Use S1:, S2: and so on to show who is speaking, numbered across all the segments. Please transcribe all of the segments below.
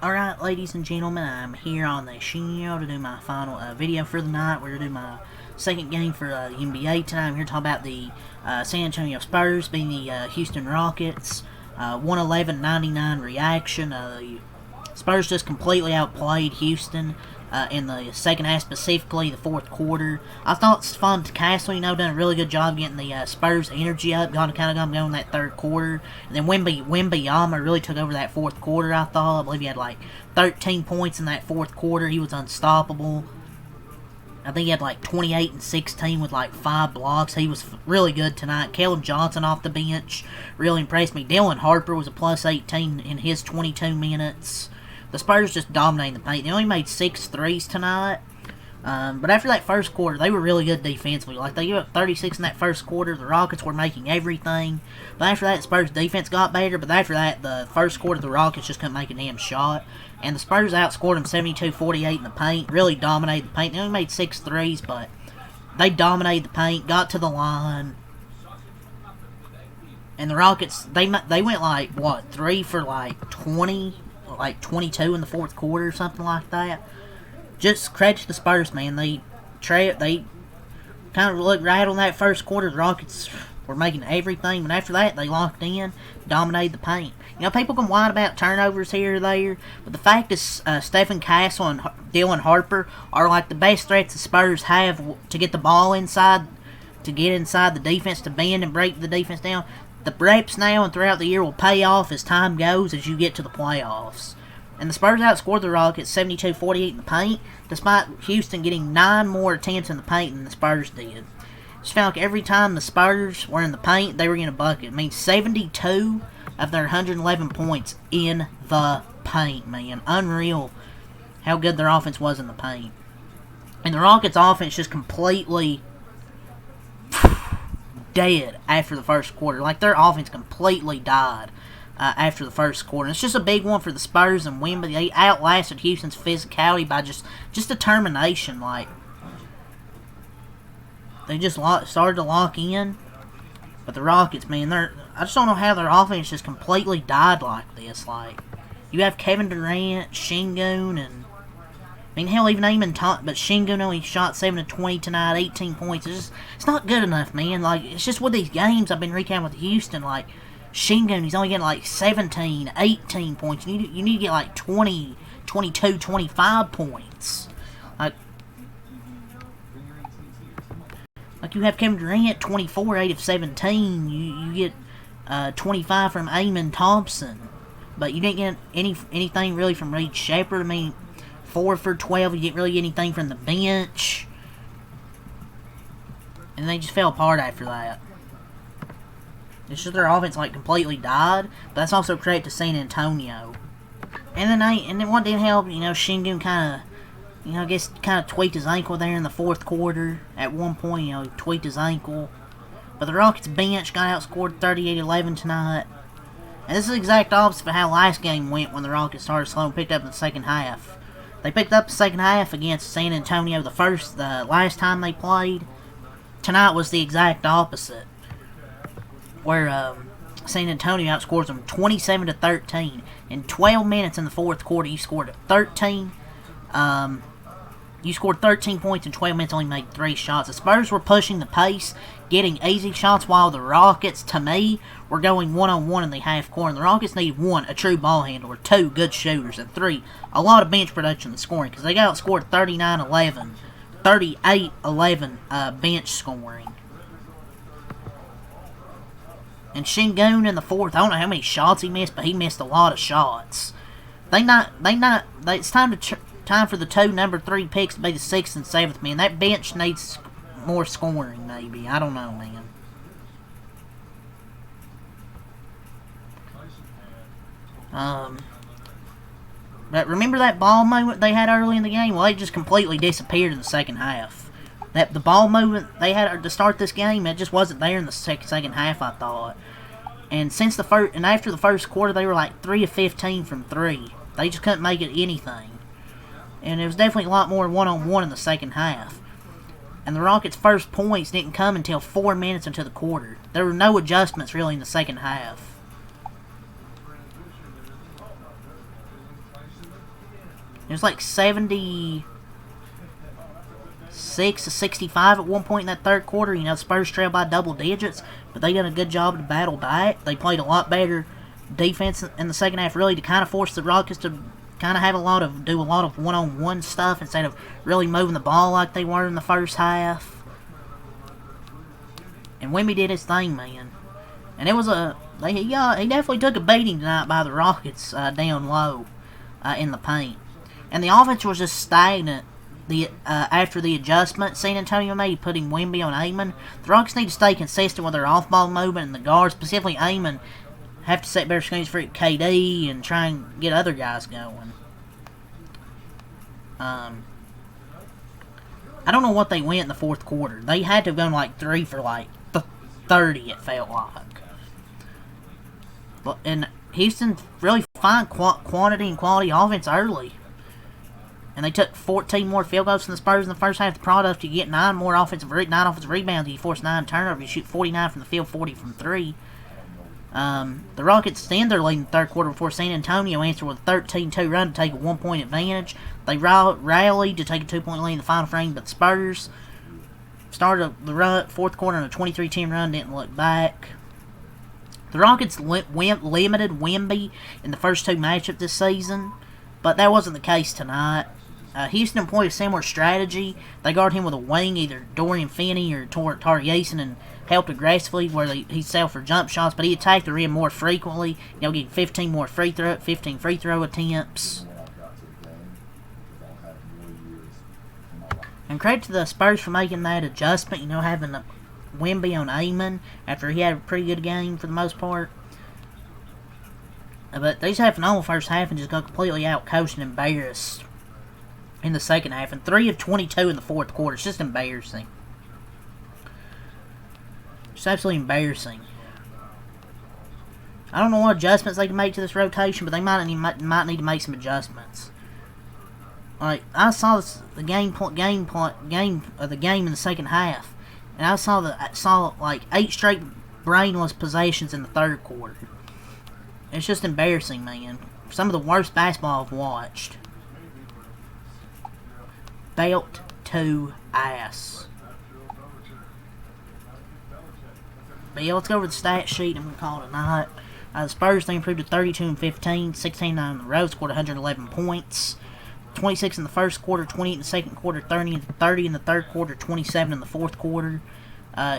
S1: Alright, ladies and gentlemen, I'm here on the show to do my final video for the night. We're going to do my second game for the NBA tonight. I'm here to talk about the San Antonio Spurs beating the Houston Rockets. 111-99 reaction. The Spurs just completely outplayed Houston in the second half, specifically the fourth quarter. I thought Stephon Castle, done a really good job getting the Spurs energy up, kind of got them going in that third quarter. And then Wembanyama really took over that fourth quarter, I thought. I believe he had like 13 points in that fourth quarter. He was unstoppable. I think he had like 28 and 16 with like 5 blocks. He was really good tonight. Caleb Johnson off the bench really impressed me. Dylan Harper was a plus 18 in his 22 minutes. The Spurs just dominated the paint. They only made 6 threes tonight. But after that first quarter, they were really good defensively. Like, they gave up 36 in that first quarter. The Rockets were making everything. But after that, the Spurs' defense got better. But after that, the first quarter, the Rockets just couldn't make a damn shot. And the Spurs outscored them 72-48 in the paint. Really dominated the paint. They only made 6 threes, but they dominated the paint, got to the line. And the Rockets, they went like, what, 3 for like 20? Like 22 in the fourth quarter or something like that. Just credit to the Spurs, man. They kind of looked right on that first quarter. The Rockets were making everything, but after that, they locked in, dominated the paint. People can whine about turnovers here or there, but the fact is, Stephon Castle and Dylan Harper are like the best threats the Spurs have to get the ball inside, to get inside the defense, to bend and break the defense down. The reps now and throughout the year will pay off as time goes, as you get to the playoffs. And the Spurs outscored the Rockets 72-48 in the paint, despite Houston getting 9 more attempts in the paint than the Spurs did. Just found like every time the Spurs were in the paint, they were getting a bucket. I mean, 72 of their 111 points in the paint, man. Unreal how good their offense was in the paint. And the Rockets' offense just completely dead after the first quarter. Like, their offense completely died after the first quarter. And it's just a big one for the Spurs and Wemby. They outlasted Houston's physicality by just determination. Like, they just started to lock in. But the Rockets, man, I just don't know how their offense just completely died like this. Like, you have Kevin Durant, Şengün, and hell, even Amen Thompson, but Şengün only shot 7 of 20 tonight, 18 points. It's not good enough, man. Like, it's just with these games I've been recapping with Houston, like, Şengün, he's only getting like 17, 18 points. You need to get like 20, 22, 25 points. Like you have Kevin Durant, 24, 8 of 17. You get 25 from Amen Thompson. But you didn't get anything really from Reed Shepherd. 4 for 12, you didn't really get anything from the bench. And they just fell apart after that. It's just their offense completely died. But that's also credit to San Antonio. And then what didn't help, Şengün kind of tweaked his ankle there in the fourth quarter. At one point, he tweaked his ankle. But the Rockets bench got outscored 38-11 tonight. And this is the exact opposite of how last game went when the Rockets started slow and picked up in the second half. They picked up the second half against San Antonio the last time they played. Tonight was the exact opposite, where San Antonio outscores them 27-13. In 12 minutes in the fourth quarter, you scored 13. You scored 13 points in 12 minutes, only made 3 shots. The Spurs were pushing the pace, getting easy shots, while the Rockets, to me, were going one-on-one in the half court. And the Rockets needed 1, a true ball handler, 2, good shooters, and 3, a lot of bench production in the scoring, because they got outscored 39-11, 38-11 bench scoring. And Şengün in the fourth, I don't know how many shots he missed, but he missed a lot of shots. It's time for the 2 number 3 picks to be the 6th and 7th, man. That bench needs more scoring, maybe. I don't know, man. But remember that ball movement they had early in the game? Well, it just completely disappeared in the second half. The ball movement they had to start this game, it just wasn't there in the second half, I thought. And after the first quarter, they were like 3 of 15 from 3. They just couldn't make it anything. And it was definitely a lot more one-on-one in the second half. And the Rockets' first points didn't come until 4 minutes into the quarter. There were no adjustments really in the second half. It was like 76-65 at one point in that third quarter. You know, Spurs trailed by double digits, but they did a good job to battle back. They played a lot better defense in the second half, really, to kind of force the Rockets to kind of do a lot of one-on-one stuff instead of really moving the ball like they were in the first half. And Wemby did his thing, man. And it was he definitely took a beating tonight by the Rockets down low in the paint. And the offense was just stagnant after the adjustment San Antonio made, putting Wemby on Amon. The Rockets need to stay consistent with their off-ball movement, and the guards, specifically Amon, have to set better screens for KD and try and get other guys going. I don't know what they went in the fourth quarter. They had to have gone like 3 for like 30, it felt like. And Houston really fine quantity and quality offense early. And they took 14 more field goals from the Spurs in the first half. The product, you get 9 offensive rebounds. You force 9 turnovers. You shoot 49 from the field, 40 from 3. The Rockets stand their lead in the third quarter before San Antonio answered with a 13-2 run to take a 1-point advantage. They rallied to take a 2-point lead in the final frame, but the Spurs started the fourth quarter on a 23-10 run, didn't look back. The Rockets limited Wemby in the first 2 matchups this season, but that wasn't the case tonight. Houston employed a similar strategy. They guarded him with a wing, either Dorian Finney or Tari and helped aggressively where he settled for jump shots, but he attacked the rim more frequently, getting 15 free throw attempts. And credit to the Spurs for making that adjustment, having Wemby on Amon after he had a pretty good game for the most part. But they just had a phenomenal first half and just got completely out-coached and embarrassed in the second half. And 3 of 22 in the fourth quarter. It's just embarrassing. Just absolutely embarrassing. I don't know what adjustments they can make to this rotation, but they might need to make some adjustments. Like, I saw the game of the game in the second half, and I saw like 8 straight brainless possessions in the third quarter. It's just embarrassing, man. Some of the worst basketball I've watched. Belt to ass. But yeah, let's go over the stat sheet and we'll call it a night. The Spurs, they improved to 32-15, 16-9 on the road, scored 111 points. 26 in the first quarter, 28 in the second quarter, 30 in the third quarter, 27 in the fourth quarter.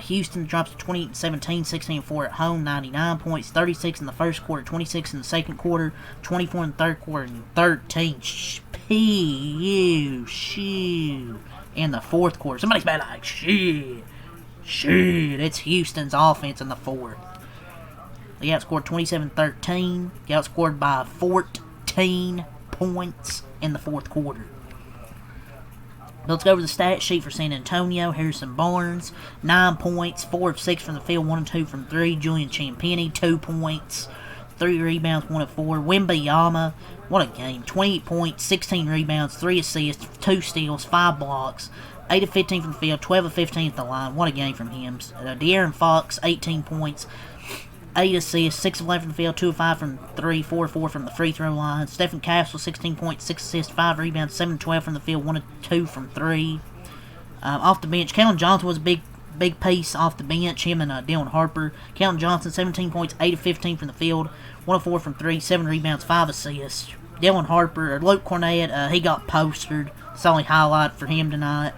S1: Houston drops to 28-17, 16-4 at home, 99 points, 36 in the first quarter, 26 in the second quarter, 24 in the third quarter, and 13 in the fourth quarter. Somebody's been like, shit, it's Houston's offense in the fourth. They outscored 27-13, they outscored by 14 points in the fourth quarter. Let's go over the stat sheet for San Antonio. Harrison Barnes, 9 points, 4 of 6 from the field, 1 of 2 from 3. Julian Champagnie, 2 points, 3 rebounds, 1 of 4. Wembanyama, what a game, 28 points, 16 rebounds, 3 assists, 2 steals, 5 blocks, 8 of 15 from the field, 12 of 15 at the line. What a game from him. De'Aaron Fox, 18 points, 8 assists, 6 of 11 from the field, 2 of 5 from 3, 4 of 4 from the free throw line. Stephen Castle, 16 points, 6 assists, 5 rebounds, 7 of 12 from the field, 1 of 2 from 3. Off the bench, Keldon Johnson was a big piece off the bench, him and Dylan Harper. Keldon Johnson, 17 points, 8 of 15 from the field, 1 of 4 from 3, 7 rebounds, 5 assists. Luke Cornett, he got postered. It's the only highlight for him tonight.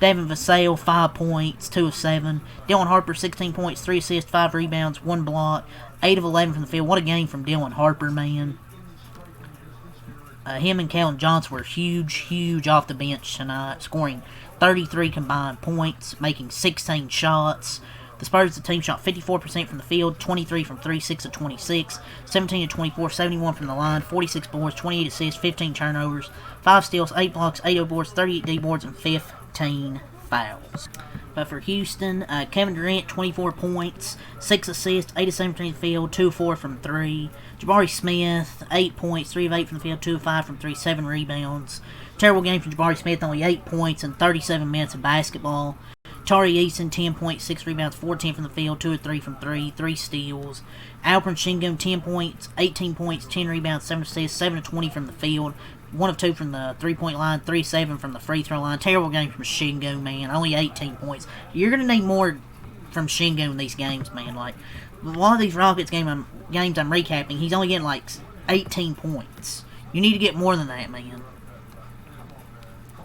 S1: Devin Vassell, 5 points, 2 of 7. Dylan Harper, 16 points, 3 assists, 5 rebounds, 1 block, 8 of 11 from the field. What a game from Dylan Harper, man. Him and Keldon Johnson were huge off the bench tonight, scoring 33 combined points, making 16 shots. The Spurs, the team, shot 54% from the field, 23 from 3, 6 of 26, 17 of 24, 71 from the line, 46 boards, 28 assists, 15 turnovers, 5 steals, 8 blocks, 8 boards, 38 D boards, and 15 fouls. But for Houston, Kevin Durant, 24 points, 6 assists, 8 of 17 from the field, 2 of 4 from 3. Jabari Smith, 8 points, 3 of 8 from the field, 2 of 5 from 3, 7 rebounds. Terrible game from Jabari Smith, only 8 points and 37 minutes of basketball. Tari Eason, 10 points, 6 rebounds, 14 from the field, 2 or 3 from 3, 3 steals. Alperen Sengun, 10 points, 18 points, 10 rebounds, 7 assists, 7 of 20 from the field, 1 of 2 from the 3-point line, 3 of 7 from the free throw line. Terrible game from Sengun, man. Only 18 points. You're going to need more from Sengun in these games, man. Like, a lot of these Rockets games I'm recapping, he's only getting like 18 points. You need to get more than that, man.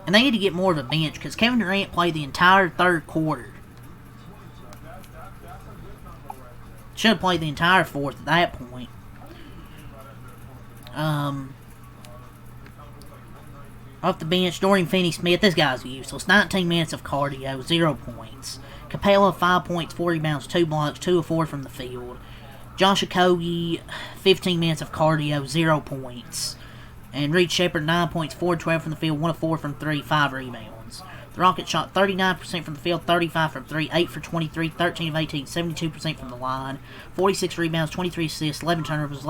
S1: And they need to get more of a bench because Kevin Durant played the entire third quarter. Should have played the entire fourth at that point. Off the bench, Dorian Finney-Smith. This guy's useless. 19 minutes of cardio, 0 points. Capella, 5 points, 4 rebounds, 2 blocks, 2 of 4 from the field. Josh Okogie, 15 minutes of cardio, 0 points. And Reed Shepherd, 9 points, 4 of 12 from the field, 1 of 4 from 3, 5 rebounds. The Rockets shot 39% from the field, 35 from 3, 8 for 23, 13 of 18, 72% from the line, 46 rebounds, 23 assists, 11 turnovers,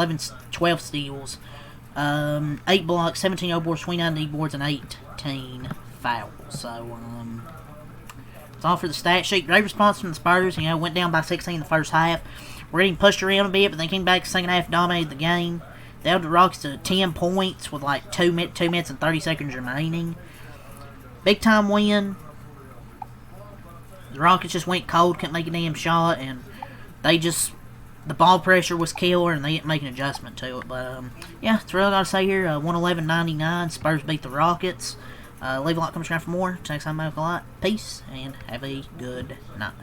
S1: 12 steals, 8 blocks, 17 O-boards, 29 D-boards, and 18 fouls. So, that's all for the stat sheet. Great response from the Spurs. Went down by 16 in the first half. We're getting pushed around a bit, but they came back the second half, dominated the game. They held the Rockets to 10 points with like 2 minutes and 30 seconds remaining. Big time win. The Rockets just went cold, couldn't make a damn shot, and the ball pressure was killer, and they didn't make an adjustment to it. But, yeah, that's really all I gotta say here. 111-99, Spurs beat the Rockets. Leave a like, comment, subscribe for more. Next time, Michael, peace, and have a good night.